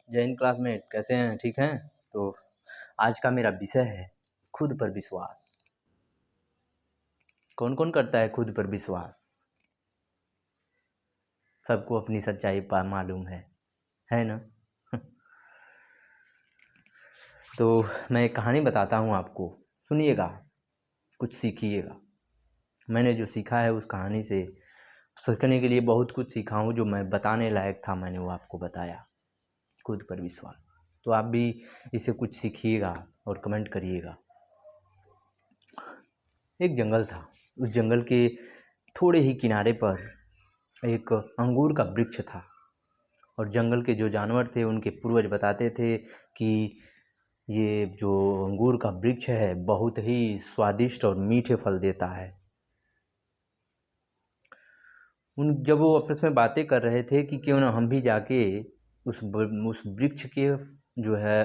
जय हिंद क्लासमेट, कैसे हैं? ठीक हैं? तो आज का मेरा विषय है खुद पर विश्वास। कौन कौन करता है खुद पर विश्वास? सबको अपनी सच्चाई मालूम है ना? तो मैं एक कहानी बताता हूँ आपको, सुनिएगा, कुछ सीखिएगा। मैंने जो सीखा है उस कहानी से सीखने के लिए बहुत कुछ सीखा हूँ, जो मैं बताने लायक था मैंने वो आपको बताया। खुद पर विश्वास। तो आप भी इसे कुछ सीखिएगा और कमेंट करिएगा। एक जंगल था। उस जंगल के थोड़े ही किनारे पर एक अंगूर का वृक्ष था, और जंगल के जो जानवर थे उनके पूर्वज बताते थे कि ये जो अंगूर का वृक्ष है बहुत ही स्वादिष्ट और मीठे फल देता है। जब वो आपस में बातें कर रहे थे कि क्यों ना हम भी जाके उस वृक्ष के जो है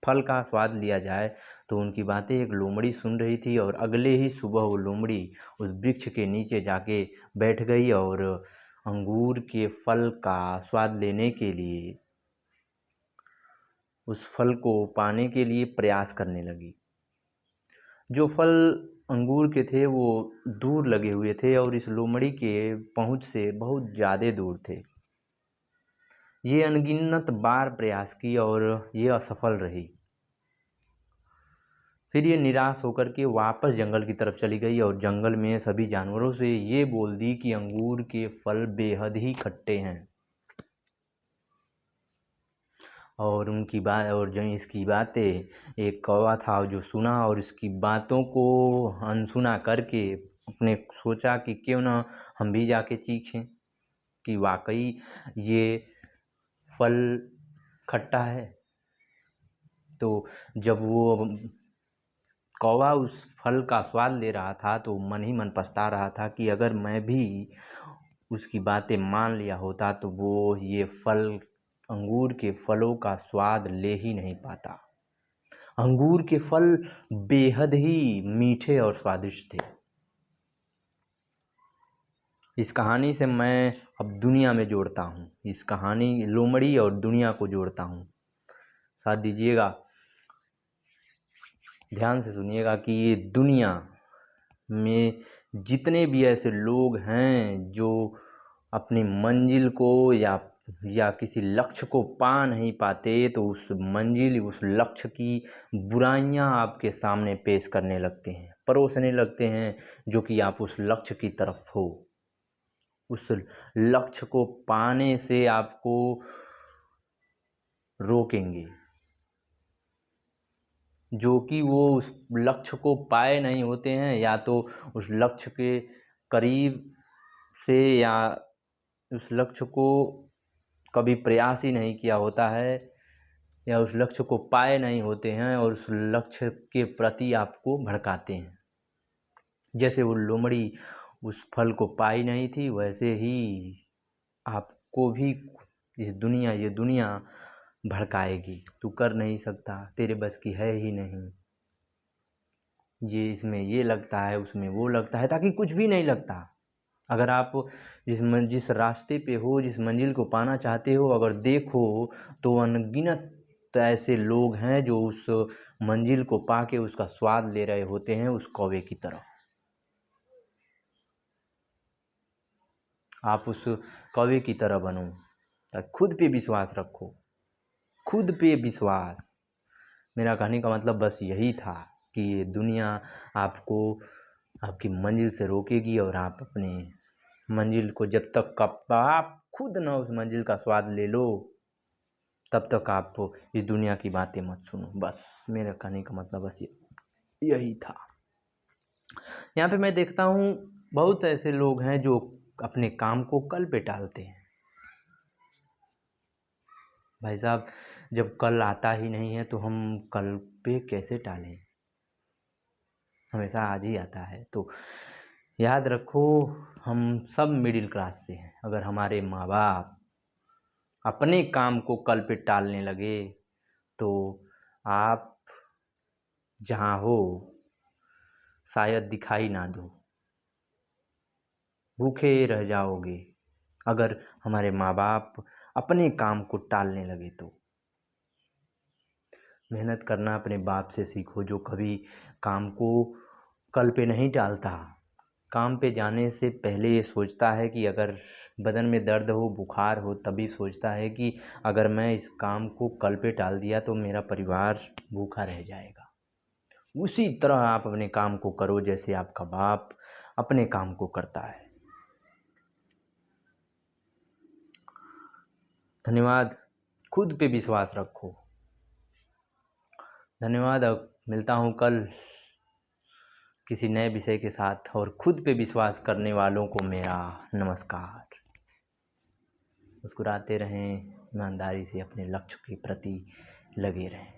फल का स्वाद लिया जाए, तो उनकी बातें एक लोमड़ी सुन रही थी, और अगले ही सुबह वो लोमड़ी उस वृक्ष के नीचे जाके बैठ गई और अंगूर के फल का स्वाद लेने के लिए, उस फल को पाने के लिए प्रयास करने लगी। जो फल अंगूर के थे वो दूर लगे हुए थे और इस लोमड़ी के पहुंच से बहुत ज़्यादा दूर थे। ये अनगिनत बार प्रयास की और ये असफल रही। फिर ये निराश होकर के वापस जंगल की तरफ चली गई और जंगल में सभी जानवरों से ये बोल दी कि अंगूर के फल बेहद ही खट्टे हैं। और उनकी बात, और जो इसकी बातें एक कौवा था जो सुना, और इसकी बातों को अनसुना करके अपने सोचा कि क्यों ना हम भी जाके चीखें कि वाकई ये फल खट्टा है। तो जब वो कौवा उस फल का स्वाद ले रहा था तो मन ही मन पछता रहा था कि अगर मैं भी उसकी बातें मान लिया होता तो वो ये फल, अंगूर के फलों का स्वाद ले ही नहीं पाता। अंगूर के फल बेहद ही मीठे और स्वादिष्ट थे। इस कहानी से मैं अब दुनिया में जोड़ता हूँ, इस कहानी लोमड़ी और दुनिया को जोड़ता हूँ। साथ दीजिएगा, ध्यान से सुनिएगा कि ये दुनिया में जितने भी ऐसे लोग हैं जो अपनी मंजिल को या किसी लक्ष्य को पा नहीं पाते, तो उस मंजिल, उस लक्ष्य की बुराइयां आपके सामने पेश करने लगते हैं, परोसने लगते हैं, जो कि आप उस लक्ष्य की तरफ हो। उस लक्ष्य को पाने से आपको रोकेंगे, जो कि वो उस लक्ष्य को पाए नहीं होते हैं, या तो उस लक्ष्य के करीब से, या उस लक्ष्य को कभी प्रयास ही नहीं किया होता है, या उस लक्ष्य को पाए नहीं होते हैं और उस लक्ष्य के प्रति आपको भड़काते हैं। जैसे वो लोमड़ी उस फल को पाई नहीं थी, वैसे ही आपको भी ये दुनिया भड़काएगी। तू कर नहीं सकता, तेरे बस की है ही नहीं, ये इसमें ये लगता है, उसमें वो लगता है, ताकि कुछ भी नहीं लगता। अगर आप जिस रास्ते पे हो, जिस मंजिल को पाना चाहते हो, अगर देखो तो अनगिनत ऐसे लोग हैं जो उस मंजिल को पाके उसका स्वाद ले रहे होते हैं, उस कौवे की तरह। आप उस कौवे की तरह बनो, खुद पे विश्वास रखो, खुद पे विश्वास। मेरा कहने का मतलब बस यही था कि ये दुनिया आपको आपकी मंजिल से रोकेगी, और आप अपने मंजिल को जब तक आप खुद ना उस मंजिल का स्वाद ले लो, तब तक आप इस दुनिया की बातें मत सुनो। बस मेरा कहने का मतलब बस यही था। यहाँ पे मैं देखता हूँ बहुत ऐसे लोग हैं जो अपने काम को कल पे टालते हैं। भाई साहब, जब कल आता ही नहीं है तो हम कल पे कैसे टालें? हमेशा आज ही आता है। तो याद रखो, हम सब मिडिल क्लास से हैं। अगर हमारे माँ बाप अपने काम को कल पे टालने लगे, तो आप जहाँ हो शायद दिखाई ना दो, भूखे रह जाओगे। अगर हमारे माँ बाप अपने काम को टालने लगे तो मेहनत करना अपने बाप से सीखो, जो कभी काम को कल पे नहीं टालता। काम पे जाने से पहले ये सोचता है कि अगर बदन में दर्द हो, बुखार हो, तभी सोचता है कि अगर मैं इस काम को कल पे टाल दिया तो मेरा परिवार भूखा रह जाएगा। उसी तरह आप अपने काम को करो जैसे आपका बाप अपने काम को करता है। धन्यवाद। खुद पे विश्वास रखो। धन्यवाद। अब मिलता हूँ कल किसी नए विषय के साथ, और खुद पे विश्वास करने वालों को मेरा नमस्कार। मुस्कुराते रहें, ईमानदारी से अपने लक्ष्य के प्रति लगे रहें।